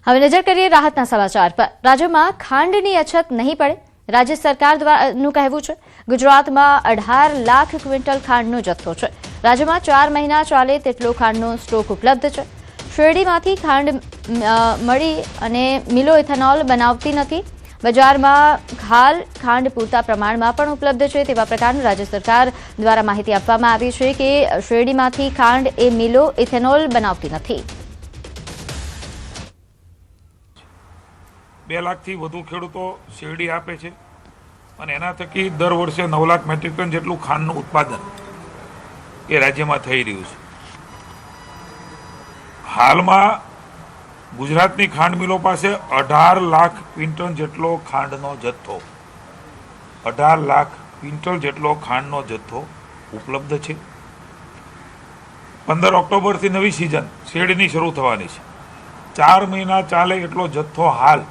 હવે નજર કરીએ રાહતના સમાચાર પર। રાજ્યમાં ખાંડની અછત નહીં પડે, રાજ્ય સરકાર દ્વારાનું કહેવું છે। ગુજરાતમાં 18 લાખ ક્વિન્ટલ ખાંડનો જથ્થો છે। રાજ્યમાં 4 મહિના ચાલે તેટલો ખાંડનો સ્ટોક ઉપલબ્ધ છે। શેરડીમાંથી ખાંડ મળી અને મિલો ઇથેનોલ બનાવતી નથી। બજારમાં હાલ ખાંડ પૂરતા પ્રમાણમાં પણ ઉપલબ્ધ છે તેવા પ્રકારનું રાજ્ય સરકાર દ્વારા માહિતી આપવામાં આવી છે કે શેરડીમાંથી ખાંડ એ મિલો ઇથેનોલ બનાવતી નથી। 2 લાખથી વધુ ખેડૂતો શેરડી આપે છે અને એના થકી દર વર્ષે 9 લાખ મેટ્રિક ટન જેટલું ખાંડનું ઉત્પાદન એ રાજ્યમાં થઈ રહ્યું છે। હાલમાં ગુજરાતની ખાંડ મિલો પાસે 18 લાખ ક્વિન્ટલ જેટલો ખાંડનો જથ્થો 18 લાખ ક્વિન્ટલ જેટલો ખાંડનો જથ્થો ઉપલબ્ધ છે। 15 ઓક્ટોબરથી નવી સિઝન શેરડીની શરૂ થવાની છે। 4 મહિના ચાલે એટલો જથ્થો હાલ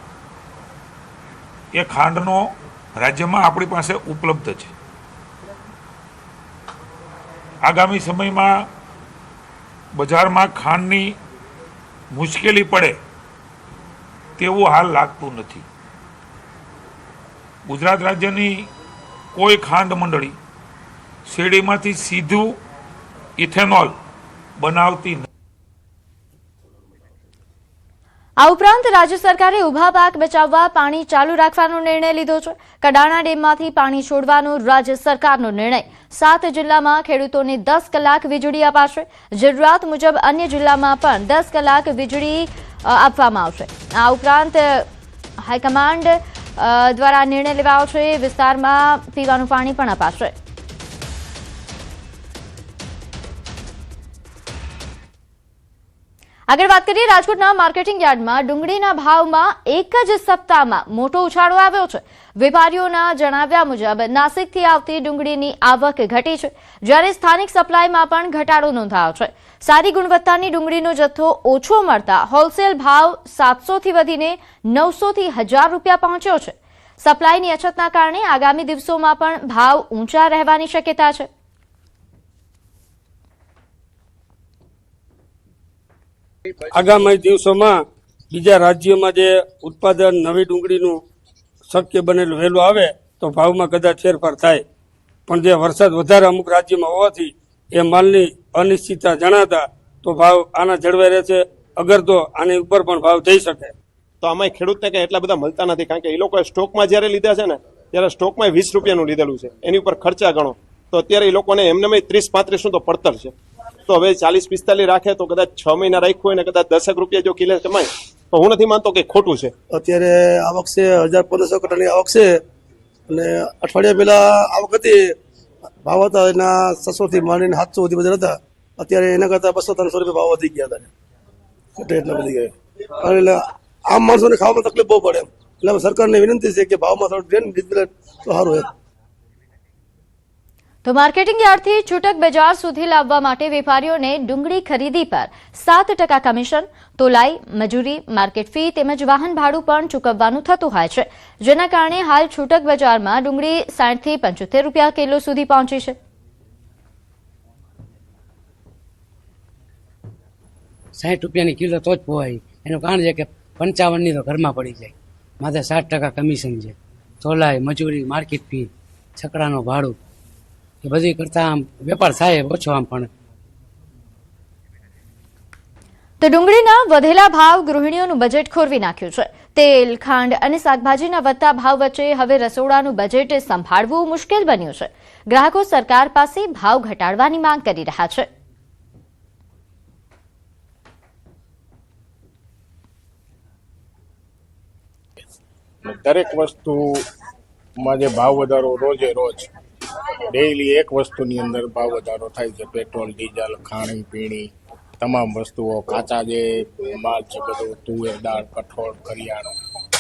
એ ખાંડનો રાજ્યમાં આપણી પાસે ઉપલબ્ધ છે। આગામી સમયમાં બજારમાં ખાંડની મુશ્કેલી પડે તેવું હાલ લાગતું નથી। ગુજરાત રાજ્યની કોઈ ખાંડ મંડળી શેરડીમાંથી સીધું ઇથેનોલ બનાવતી નથી। આ ઉપરાંત રાજ્ય સરકારે ઉભા પાક બચાવવા પાણી ચાલુ રાખવાનો નિર્ણય લીધો છે। કડાણા ડેમમાંથી પાણી છોડવાનો રાજ્ય સરકારનો નિર્ણય। 7 જિલ્લામાં ખેડૂતોને 10 કલાક વીજળી અપાશે। જરૂરિયાત મુજબ અન્ય જિલ્લામાં પણ 10 કલાક વીજળી આપવામાં આવશે। આ ઉપરાંત હાઈકમાન્ડ દ્વારા નિર્ણય લેવાયો છે। વિસ્તારમાં પીવાનું પાણી પણ અપાશે। આગળ વાત કરીએ રાજકોટના માર્કેટિંગ યાર્ડમાં ડુંગળીના ભાવમાં એક જ સપ્તાહમાં મોટો ઉછાળો આવ્યો છે। વેપારીઓના જણાવ્યા મુજબ નાસિકથી આવતી ડુંગળીની આવક ઘટી છે, જ્યારે સ્થાનિક સપ્લાયમાં પણ ઘટાડો નોંધાયો છે। સારી ગુણવત્તાની ડુંગળીનો જથ્થો ઓછો મળતા હોલસેલ ભાવ 700 થી વધીને 900 થી 1000 રૂપિયા પહોંચ્યો છે। સપ્લાયની અછતના કારણે આગામી દિવસોમાં પણ ભાવ ઊંચા રહેવાની શક્યતા છે। આગામી દિવસોમાં બીજા રાજ્યોમાં જે ઉત્પાદન નવી ડુંગળીનું શક્ય બનેલું વહેલું આવે તો ભાવમાં કદાચ ફેરફાર થાય, પણ જે વરસાદ વધારે અમુક રાજ્યમાં હોવાથી એ માલની અનિશ્ચિતતા જણાતા તો ભાવ આના જળવાઈ રહેશે। અગર તો આની ઉપર પણ ભાવ થઈ શકે તો આમાં ખેડૂતને કંઈ એટલા બધા મળતા નથી, કારણ કે એ લોકોએ સ્ટોકમાં જ્યારે લીધા છે ને ત્યારે સ્ટોકમાં 20 રૂપિયાનું લીધેલું છે, એની ઉપર ખર્ચા ગણો તો અત્યારે એ લોકોને એમને 30-35નું તો પડતર છે। તો હવે 40-45 રાખે તો કદાચ 6 મહિના રાખ્યું હોય ને કદાચ 10 રૂપિયા જો કિલો કમાય તો હું નથી માનતો કે ખોટું છે। અત્યારે આવક છે 1500 કટાની આવક છે અને અઠવાડિયા પહેલા આવક હતી, ભાવ હતા એના 600 થી માંડીને 700 સુધી બધા હતા। અત્યારે એના કરતા 200-300 રૂપિયા ભાવ વધી ગયા હતા, ઘટે એટલા વધી ગયા। એટલે આમ માણસોને ખાવામાં તકલીફ બહુ પડે, એટલે સરકારને વિનંતી છે કે ભાવમાં થોડું ટ્રેન દીધું તો સારું એમ। તો માર્કેટિંગ યાર્ડથી છૂટક બજાર સુધી લાવવા માટે વેપારીઓને ડુંગળી ખરીદી પર 7% કમિશન, તોલાઈ, મજૂરી, માર્કેટ ફી તેમજ વાહન ભાડું પણ ચૂકવવાનું થતું હોય છે, જેના કારણે હાલ છૂટક બજારમાં ડુંગળી 60 થી 75 રૂપિયા કિલો સુધી પહોંચી છે। 60 રૂપિયાની કિલો તો જ પોવાય, એનું કારણ છે કે 55ની તો ઘરમાં પડી જાય, માથે 7% કમિશન છે, તોલાઈ, મજૂરી, માર્કેટ ફી, છકડાનું ભાડું, એ બધી કરતા આમ વેપાર થાય ઓછો આમ। પણ તો ડુંગળીના વધેલા ભાવ ગૃહિણીઓનું બજેટ ખોરવી નાખ્યું છે। તેલ, ખાંડ અને શાકભાજીના વધતા ભાવ વચ્ચે હવે રસોડાનું બજેટ સંભાળવું મુશ્કેલ બન્યું છે। ગ્રાહકો સરકાર પાસે ભાવ ઘટાડવાની માંગ કરી રહ્યા છે। દરેક વસ્તુમાં જે ભાવ વધારો રોજે રોજ ડેઈલી એક વસ્તુની અંદર ભાવ વધારો થાય છે। પેટ્રોલ, ડીઝલ, ખાણી પીણી તમામ વસ્તુઓ, કાચા જે માલ છે બધું, તુવેર દાળ, કઠોળ, કરિયાણું,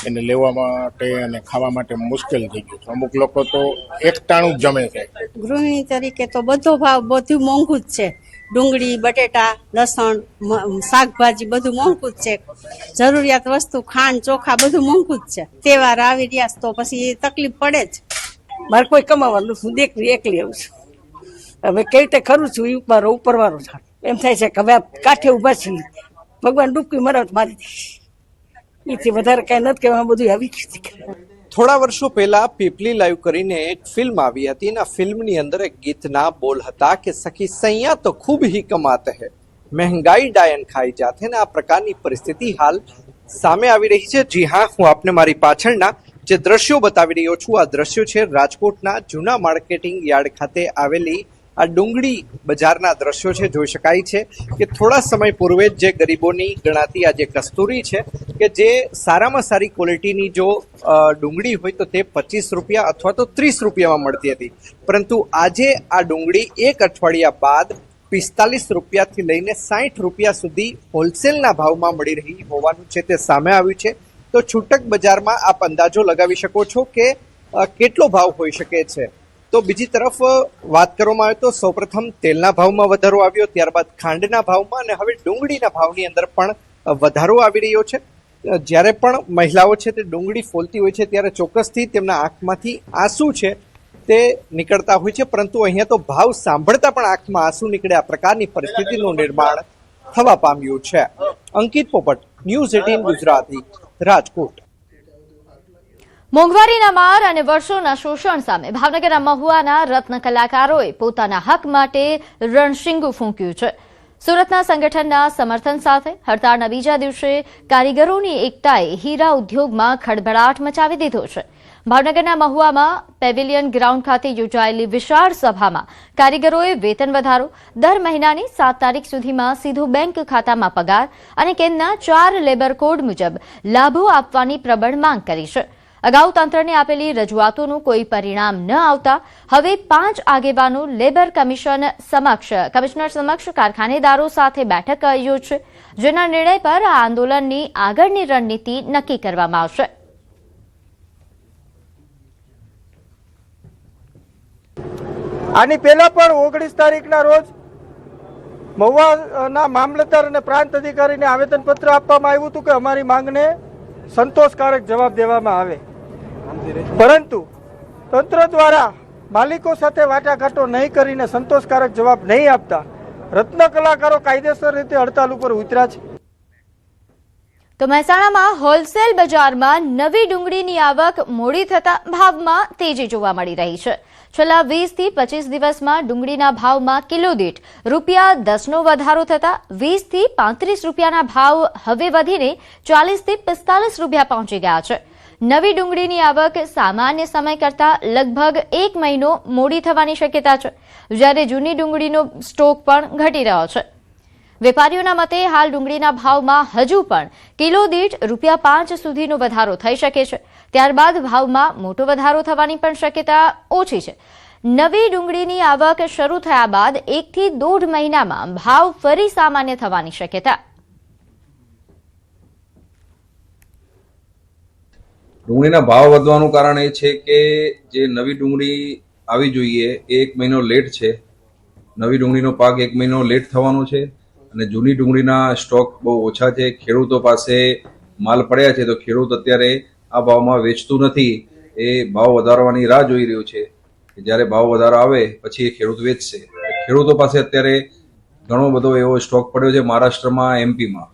એને લેવા માટે અને ખાવા માટે મુશ્કેલ થઈ ગયું છે। અમુક લોકો તો એકટાણું જ જમે છે। ગૃહિણી તરીકે તો બધો ભાવ બધું મોંઘું જ છે। ડુંગળી, બટેટા, લસણ, શાકભાજી બધું મોંઘું જ છે। જરૂરિયાત વસ્તુ ખાંડ, ચોખા બધું મોંઘું જ છે। તહેવાર આવી રહ્યા તો પછી તકલીફ પડે જ। મારે કોઈ કમાવાનું છું, એકલી આવું છું, હવે કેવી રીતે કરું છું એ ઉપરવાળો એમ થાય છે કે હવે કાંઠે ઉભા છીએ, ભગવાન ડૂબકી મરત મારી દઈશ। એથી વધારે કઈ નથી કહેવામાં, બધું આવી ગયું છે. થોડા વર્ષો પહેલા પીપલી લાઈવ કરીને એક ફિલ્મ આવી હતી અને આ ફિલ્મની અંદર એક ગીતના બોલ હતા કે સખી સૈયા તો ખૂબ હી કમાતે હૈ, મહેંગાઈ ડાયન ખાઈ જાતે ને આ પ્રકારની પરિસ્થિતિ હાલ સામે આવી રહી છે. જી હા, હું આપને મારી પાછળના જે દ્રશ્યો બતાવી રહ્યો છું, આ દ્રશ્યો છે રાજકોટના જૂના માર્કેટિંગ યાર્ડ ખાતે આવેલી આ ડુંગળી બજારના દ્રશ્યો છે. જોઈ શકાય છે કે થોડા સમય પૂર્વે જે ગરીબોની ગણાતી આ જે કસ્તુરી છે કે જે સારામાં સારી ક્વોલિટીની જો ડુંગળી હોય તો તે 25 રૂપિયા અથવા તો 30 રૂપિયામાં મળતી હતી, પરંતુ આજે આ ડુંગળી એક અઠવાડિયા બાદ 45 રૂપિયાથી લઈને 60 રૂપિયા સુધી હોલસેલના ભાવમાં મળી રહી હોવાનું છે તે સામે આવ્યું છે. તો છૂટક બજારમાં આપ અંદાજો લગાવી શકો છો કે કેટલો ભાવ હોઈ શકે છે. તો બીજી તરફ વાત કરવામાં આવે તો સૌપ્રથમ તેલના ભાવમાં વધારો આવ્યો, ત્યારબાદ ખાંડના ભાવમાં અને હવે ડુંગળીના ભાવની અંદર પણ વધારો આવી રહ્યો છે. જ્યારે પણ મહિલાઓ છે તે ડુંગળી ફોલતી હોય છે ત્યારે ચોક્કસથી તેમના આંખમાંથી આંસુ છે તે નીકળતા હોય છે, પરંતુ અહીંયા તો ભાવ સાંભળતા પણ આંખમાં આંસુ નીકળે આ પ્રકારની પરિસ્થિતિનું નિર્માણ થવા પામ્યું છે. અંકિત પોપટ, ન્યૂઝ 18 ગુજરાતી, રાજકોટ. મોંઘવારીના માર અને વર્ષોના શોષણ સામે ભાવનગરના મહુવાના રત્ન કલાકારોએ પોતાના હક માટે રણશીંગું ફૂંક્યું છે. સુરતના સંગઠનના સમર્થન સાથે હડતાળના બીજા દિવસે કારીગરોની એકતાએ હીરા ઉદ્યોગમાં ખળભળાટ મચાવી દીધો છે. ભાવનગરના મહુવામાં પેવિલિયન ગ્રાઉન્ડ ખાતે યોજાયેલી વિશાળ સભામાં કારીગરોએ વેતન વધારો, દર મહિનાની 7 તારીખ સુધીમાં સીધો બેંક ખાતામાં પગાર અને કેન્દ્રના 4 લેબર કોડ મુજબ લાભો આપવાની પ્રબળ માંગ કરી છે. અગાઉ તંત્રને આપેલી રજૂઆતોનું કોઈ પરિણામ ન આવતા હવે 5 આગેવાનો લેબર કમિશનર સમક્ષ કારખાનેદારો સાથે બેઠક યોજશે, જેના નિર્ણય પર આ આંદોલનની આગળની રણનીતિ નક્કી કરવામાં આવશે. આની પહેલા પણ 19 તારીખના રોજ મહુવાના મામલતદાર અને પ્રાંત અધિકારીને આવેદનપત્ર આપવામાં આવ્યું હતું કે અમારી માંગને સંતોષકારક જવાબ દેવામાં આવે, પરંતુ તંત્ર દ્વારા માલિકો સાથે વાટાઘાટો નહીં કરીને સંતોષકારક જવાબ નહીં આપતા રત્ન કલાકારો કાયદેસર રીતે હડતાલ ઉપર ઉતર્યા છે. તો મહેસાણામાં હોલસેલ બજારમાં નવી ડુંગળીની આવક મોડી થતા ભાવમાં તેજી જોવા મળી રહી છે. છેલ્લા 20 થી 25 દિવસમાં ડુંગળીના ભાવમાં કિલો દીઠ ₹10નો વધારો થતા 20 થી 35 રૂપિયાના ભાવ હવે વધીને 40 થી 45 રૂપિયા પહોંચી ગયા છે. નવી ડુંગળીની આવક સામાન્ય સમય કરતા લગભગ 1 મહિનો મોડી થવાની શક્યતા છે, જ્યારે જૂની ડુંગળીનો સ્ટોક પણ ઘટી રહ્યો છે. વેપારીઓના મતે હાલ ડુંગળીના ભાવમાં હજુ પણ કિલો દીઠ ₹5 સુધીનો વધારો થઈ શકે છે. ત્યારબાદ ભાવમાં મોટો વધારો થવાની પણ શક્યતા ઓછી છે. નવી ડુંગળીની આવક શરૂ થયા બાદ 1 થી 1.5 મહિનામાં ભાવ ફરી સામાન્ય થવાની શક્યતા. ડુંગળીના ભાવ વધવાનું કારણ એ છે કે જે નવી ડુંગળી આવી જોઈએ એ 1 મહિનો લેટ છે. નવી ડુંગળીનો પાક 1 મહિનો લેટ થવાનો છે અને જૂની ડુંગળીના સ્ટોક બહુ ઓછા છે. ખેડૂતો પાસે માલ પડ્યા છે તો ખેડૂત અત્યારે આ ભાવમાં વેચતું નથી, એ ભાવ વધારવાની રાહ જોઈ રહ્યું છે. જ્યારે ભાવ વધારો આવે પછી એ ખેડૂત વેચશે. ખેડૂતો પાસે અત્યારે ઘણો બધો એવો સ્ટોક પડ્યો છે મહારાષ્ટ્રમાં, એમપીમાં.